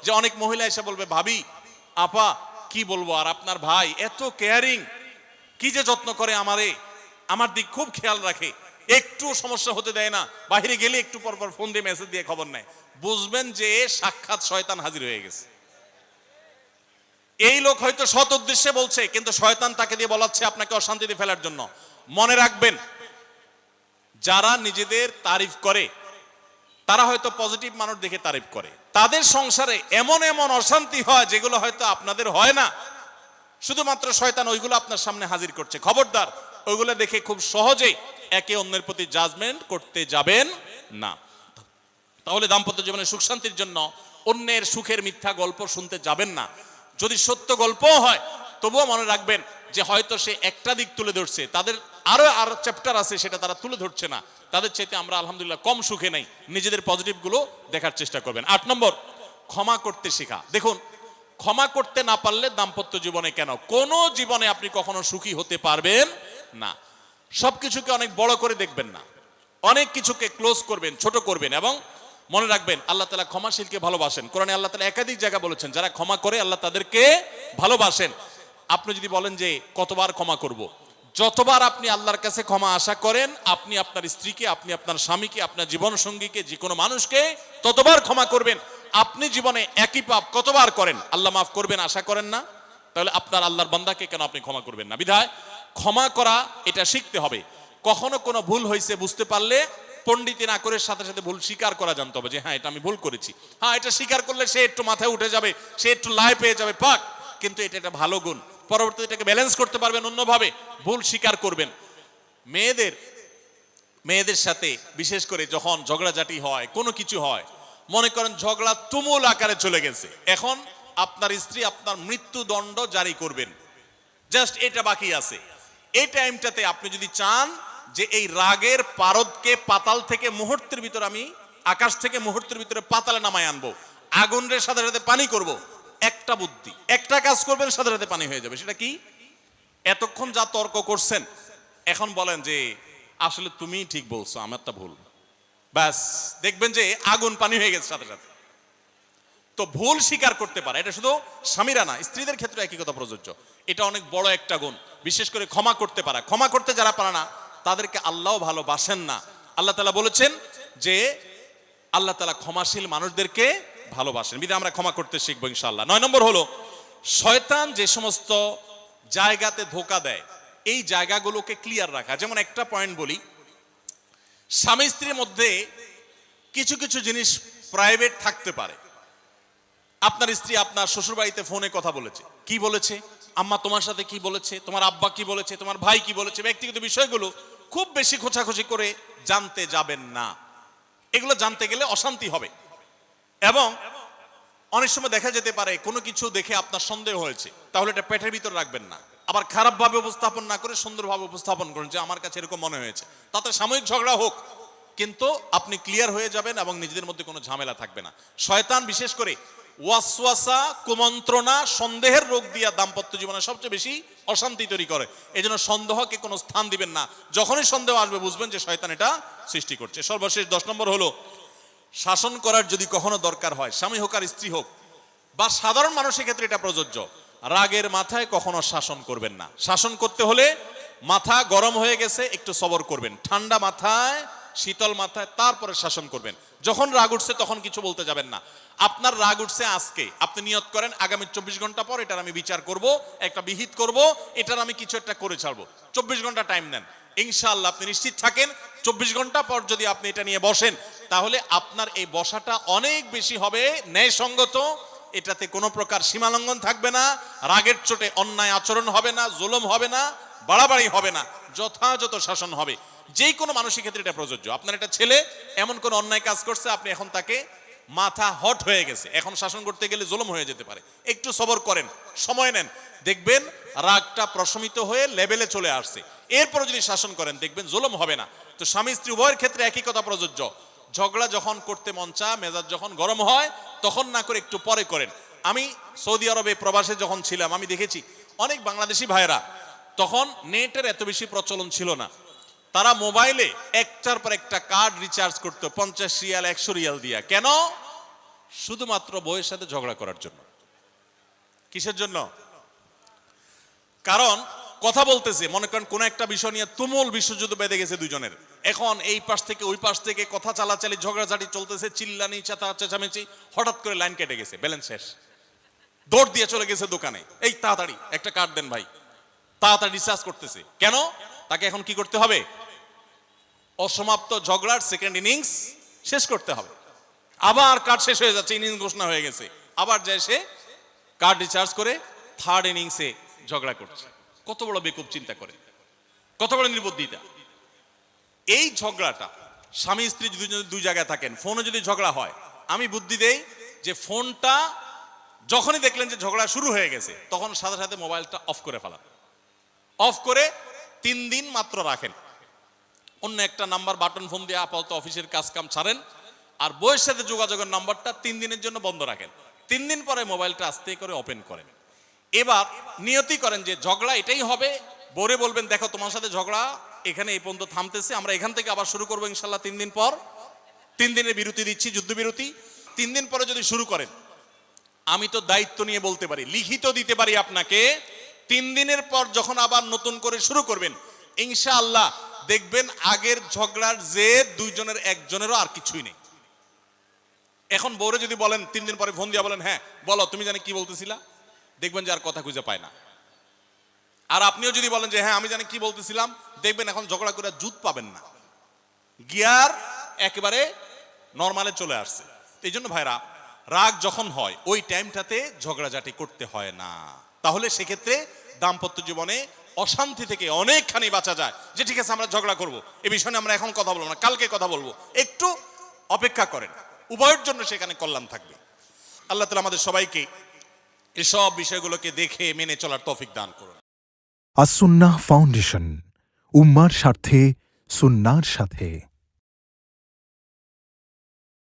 যে অনেক মহিলা এসে বলবে, ভাবি আপা কি বলবো, আর আপনার ভাই এত কেয়ারিং, কি যে যত্ন করে আমারে, আমার দিক খুব খেয়াল রাখে, একটু সমস্যা হতে দেয় না, বাইরে গেলে একটু পর পর ফোন দিয়ে মেসেজ দিয়ে খবর নেয়। বুঝবেন যে সাক্ষাৎ শয়তান হাজির হয়ে গেছে। এই লোক হয়তো সৎ উদ্দেশ্যে বলছে, কিন্তু শয়তান তাকে দিয়ে বলাচ্ছে আপনাকে অশান্তিতে ফেলার জন্য। মনে রাখবেন, যারা নিজেদের তারিফ করে তারা হয়তো পজিটিভ মানুষ দেখে তারিফ করে, তাদের সংসারে এমন এমন অশান্তি হয় যেগুলো হয়তো আপনাদের হয় না, শুধুমাত্র শয়তান ওইগুলো আপনার সামনে হাজির করছে। খবরদার, ওইগুলো দেখে খুব সহজেই একে অন্যের প্রতি জাজমেন্ট করতে যাবেন না। তাহলে দাম্পত্য জীবনে সুখ শান্তির জন্য অন্যের সুখের মিথ্যা গল্প শুনতে যাবেন না। যদি সত্য গল্পও হয় তবুও মনে রাখবেন যে হয়তো সে একটা দিক তুলে ধরছে, তাদের আরো চ্যাপ্টার আছে সেটা তারা তুলে ধরছে না, তাদের চাইতে আমরা আলহামদুলিল্লাহ কম সুখে নাই। নিজেদের পজিটিভ গুলো দেখার চেষ্টা করবেন। 8 নম্বর, ক্ষমা করতে শেখা। দেখুন, ক্ষমা করতে না পারলে দাম্পত্য জীবনে কেন, কোন জীবনে আপনি কখনো সুখী হতে পারবেন না। সবকিছুকে অনেক বড় করে দেখবেন না, অনেক কিছুকে ক্লোজ করবেন, ছোট করবেন। এবং মনে রাখবেন, আল্লাহ তাআলা ক্ষমাশীলকে ভালোবাসেন। কোরআনে আল্লাহ তাআলা একাধিক জায়গা বলেছেন, যারা ক্ষমা করে আল্লাহ তাদেরকে ভালোবাসেন। আপনি যদি বলেন যে কতবার ক্ষমা করব, যতবার আপনি আল্লাহর কাছে ক্ষমা আশা করেন, আপনি আপনার স্ত্রীকে, আপনি আপনার স্বামীকে, আপনার জীবন সঙ্গীকে, যে কোনো মানুষকে ততবার ক্ষমা করবেন। আপনি জীবনে একই পাপ কতবার করেন, আল্লাহ মাফ করবেন আশা করেন না? তাহলে আপনার আল্লাহর বান্দাকে কেন আপনি ক্ষমা করবেন না? বিধায় ক্ষমা করা এটা শিখতে হবে। কখনো কোনো ভুল হয়েছে বুঝতে পারলে পণ্ডিতি না করে সাথে সাথে ভুল স্বীকার করা জানতে হবে, যে হ্যাঁ এটা আমি ভুল করেছি। হ্যাঁ, এটা স্বীকার করলে সে একটু মাথায় উঠে যাবে, সে একটু লাই পেয়ে যাবে, পাক। কিন্তু এটা একটা ভালো গুণ, পরবর্তীতে এটাকে ব্যালেন্স করতে পারবেন অন্যভাবে। ভুল স্বীকার করবেন। মেয়েদের সাথে বিশেষ করে যখন ঝগড়াঝাটি হয়, কোনো কিছু হয়, মনে করেন ঝগড়া তুমুল আকারে চলে গেছে, এখন আপনার স্ত্রী আপনার মৃত্যুদণ্ড জারি করবেন, জাস্ট এটা বাকি আছে। এই টাইমটাতে আপনি যদি চান যে এই রাগের পারদকে পাতাল থেকে মুহূর্তের ভিতর, আমি আকাশ থেকে মুহূর্তের ভিতরে পাতালে নামায় আনবো, আগুনের সাথে সাথে পানি করব, একটা বুদ্ধি, একটা কাজ করবেন, সাথে সাথে পানি হয়ে যাবে। সেটা কি? এতক্ষণ যা তর্ক করছেন, এখন বলেন যে আসলে তুমি ঠিক বলছো, আমারটা ভুল, ব্যাস দেখবেন যে আগুন পানি হয়ে গেছে সাথে সাথে। তো ভুল স্বীকার করতে পারে, এটা শুধু স্বামীরা না, স্ত্রীদের ক্ষেত্রে একই কথা প্রযোজ্য। এটা অনেক বড় একটা গুণ, বিশেষ করে ক্ষমা করতে পারা। ক্ষমা করতে যারা পারে না তাদেরকে আল্লাহ ভালোবাসেন না। আল্লাহ তাআলা বলেছেন যে আল্লাহ তাআলা ক্ষমাশীল মানুষদেরকে ভালোবাসেন, বিধায় আমরা ক্ষমা করতে শিখবো ইনশাআল্লাহ। 9 নম্বর হলো, শয়তান যে সমস্ত জায়গাতে ধোঁকা দেয় এই জায়গাগুলোকে ক্লিয়ার রাখা। যেমন একটা পয়েন্ট বলি, স্বামী স্ত্রীর মধ্যে কিছু কিছু জিনিস প্রাইভেট থাকতে পারে। আপনার স্ত্রী আপনার শ্বশুর বাড়িতে ফোনে কথা বলেছে, কি বলেছে, আম্মা তোমার সাথে কি বলেছে, তোমার আব্বা কি বলেছে, তোমার ভাই কি বলেছে, ব্যক্তিগত বিষয়গুলো খুব বেশি খোঁচাখুচি করে জানতে যাবেন না। এগুলো জানতে গেলে অশান্তি হবে। এবং অনেক সময় দেখা যেতে পারে কোনো কিছু দেখে আপনার সন্দেহ হয়েছে, তাহলে এটা পেটের ভিতর রাখবেন না। আবার খারাপ ভাবে উপস্থাপন না করে সুন্দরভাবে উপস্থাপন করুন যে আমার কাছে এরকম মনে হয়েছে, তাতে সাময়িক ঝগড়া হোক, কিন্তু আপনি ক্লিয়ার হয়ে যাবেন এবং নিজেদের মধ্যে কোনো ঝামেলা থাকবে না। শয়তান বিশেষ করে ওয়াসওয়াসা, কুমন্ত্রণা, সন্দেহের রোগ দিয়া দাম্পত্য জীবনে সবচেয়ে বেশি অশান্তি তৈরি করে। এই জন্য সন্দেহকে কোনো স্থান দিবেন না। যখনই সন্দেহ আসবে বুঝবেন যে শয়তান এটা সৃষ্টি করছে। সর্বশেষ 10 নম্বর হলো, শাসন করার যদি কখনো দরকার হয়, স্বামী হোক আর স্ত্রী হোক বা সাধারণ মানুষের ক্ষেত্রে এটা প্রযোজ্য, রাগের মাথায় কখনো শাসন করবেন না। শাসন করতে হলে মাথা গরম হয়ে গেছে একটু সবর করবেন, ঠান্ডা মাথায়, শীতল মাথায় তারপরে শাসন করবেন। যখন রাগ উঠছে তখন কিছু বলতে যাবেন না। আপনার রাগ উঠছে আজকে, আপনি নিয়ত করেন আগামী 24 ঘন্টা পর এটার আমি বিচার করব, একটা বিহিত করব, এটার আমি কিছু একটা করে ছাড়বো। 24 ঘন্টা টাইম নেন, ইনশাআল্লাহ আপনি নিশ্চিত থাকেন 24 ঘন্টা পর যদি আপনি এটা নিয়ে বসেন, তাহলে আপনার এই বসাটা অনেক বেশি হবে ন্যায়সঙ্গত। এটাতে কোনো প্রকার সীমালঙ্ঘন থাকবে না, রাগের চোটে অন্যায় আচরণ হবে না, জুলুম হবে না, বাড়াবাড়ি হবে না, যথাযথ শাসন হবে। যে কোনো মানুষের ক্ষেত্রে এটা প্রযোজ্য। আপনার একটা ছেলে এমন কোন অন্যায় কাজ করছে, আপনি এখন তাকে মাথা হট হয়ে গেছে, এখন শাসন করতে গেলে জুলুম হয়ে যেতে পারে, একটু সবর করেন, সময় নেন, দেখবেন রাগটা প্রশমিত হয়ে লেভেলে চলে আসছে। এরপর যদি শাসন করেন দেখবেন জুলুম হবে না। তো স্বামী স্ত্রী উভয়ের ক্ষেত্রে একই কথা প্রযোজ্য। ঝগড়া যখন করতে মন চায়, মেজাজ যখন গরম হয়, তখন না করে একটু পরে করেন। আমি সৌদি আরবে প্রবাসে যখন ছিলাম, আমি দেখেছি অনেক বাংলাদেশি ভাইয়েরা, তখন নেটের এত বেশি প্রচলন ছিল না, তারা মোবাইলে একটার পর একটা কার্ড রিচার্জ করতো 50 রিয়াল 100 রিয়াল দিয়া। কেন? শুধুমাত্র বউয়ের সাথে ঝগড়া করার জন্য। কিসের জন্য? কারণ কথা বলতেছে, মনে করেন কোন একটা বিষয় নিয়ে তুমুল বিশ্বযুদ্ধ বেঁধে গেছে দুইজনের, এখন এই পাশ থেকে ওই পাশ থেকে কথা চালাচালি ঝগড়াঝাটি চলতেছে, চিল্লানি চেঁচামেচি, হঠাৎ করে লাইন কেটে গেছে, ব্যালেন্স শেষ, দৌড় দিয়ে চলে গেছে দোকানে, এই তাড়াতাড়ি একটা কার্ড দেন ভাই, তাড়াতাড়ি রিচার্জ করতেছে। কেন? তাকে এখন কি করতে হবে? অসমাপ্ত ঝগড়ার সেকেন্ড ইনিংস শেষ করতে হবে। আবার কার্ড শেষ হয়ে যাচ্ছে, ইনিংস ঘোষণা হয়ে গেছে, আবার যায় সে কার্ড রিচার্জ করে থার্ড ইনিংসে ঝগড়া করছে। কত বড় বেকুব চিন্তা করে, কত বড় নির্বুদ্ধিতা। এই ঝগড়াটা স্বামী স্ত্রী যদি দুই জায়গায় থাকেন, ফোনে যদি ঝগড়া হয়, আমি বুদ্ধি দেই যে ফোনটা যখনই দেখলেন যে ঝগড়া শুরু হয়ে গেছে, তখন সাথে সাথে মোবাইলটা অফ করে ফেলান। অফ করে 3 দিন মাত্র রাখেন, অন্য একটা নাম্বার বাটন ফোন দিয়ে আপাতত অফিসের কাজ কাম ছাড়েন, আর বউয়ের সাথে যোগাযোগের নাম্বারটা 3 দিনের জন্য বন্ধ রাখেন। 3 দিন পরে মোবাইলটা আস্তে করে ওপেন করেন। এবার নিয়তি করেন যে ঝগড়া এটাই হবে, বউরে বলবেন দেখো তোমার সাথে ঝগড়া এখানে এই পর্যন্ত থামতেছে, আমরা এখান থেকে আবার শুরু করবো ইনশাল্লাহ 3 দিন পর। 3 দিনের বিরতি দিচ্ছি, যুদ্ধবিরতি। 3 দিন পরে যদি শুরু করেন, আমি তো দায়িত্ব নিয়ে বলতে পারি, লিখিত দিতে পারি আপনাকে, 3 দিনের পর যখন আবার নতুন করে শুরু করবেন, ইনশাআল্লাহ দেখবেন আগের ঝগড়ার যে দুইজনের একজনেরও আর কিছুই নেই। এখন বউরে যদি বলেন 3 দিন পরে ফোন দিয়া বলেন হ্যাঁ বলো তুমি জানি কি বলতেছিলা, দেখবেন যে আর কথা খুঁজে পায় না। আর আপনিও যদি বলেন যে হ্যাঁ আমি জানি কি বলতেছিলাম, দেখবেন এখন ঝগড়া করে জুত পাবেন না, গিয়ার একেবারে নরমালে চলে আসছে। এই জন্য ভাইরা, রাগ যখন হয় ওই টাইমটাতে ঝগড়াঝাটি করতে হয় না, তাহলে সেক্ষেত্রে দাম্পত্য জীবনে অশান্তি থেকে অনেকখানি বাঁচা যায়। যে ঠিক আছে আমরা ঝগড়া করব, এই বিষয়ে আমরা এখন কথা বলবো না, কালকে কথা বলবো, একটু অপেক্ষা করেন, উভয়ের জন্য সেখানে কল্যাণ থাকবে। আল্লাহ তাআলা আমাদের সবাইকে এসব বিষয়গুলোকে দেখে মেনে চলার তৌফিক দান করুন। আস-সুন্নাহ ফাউন্ডেশন, উম্মার স্বার্থে সুন্নাহর সাথে।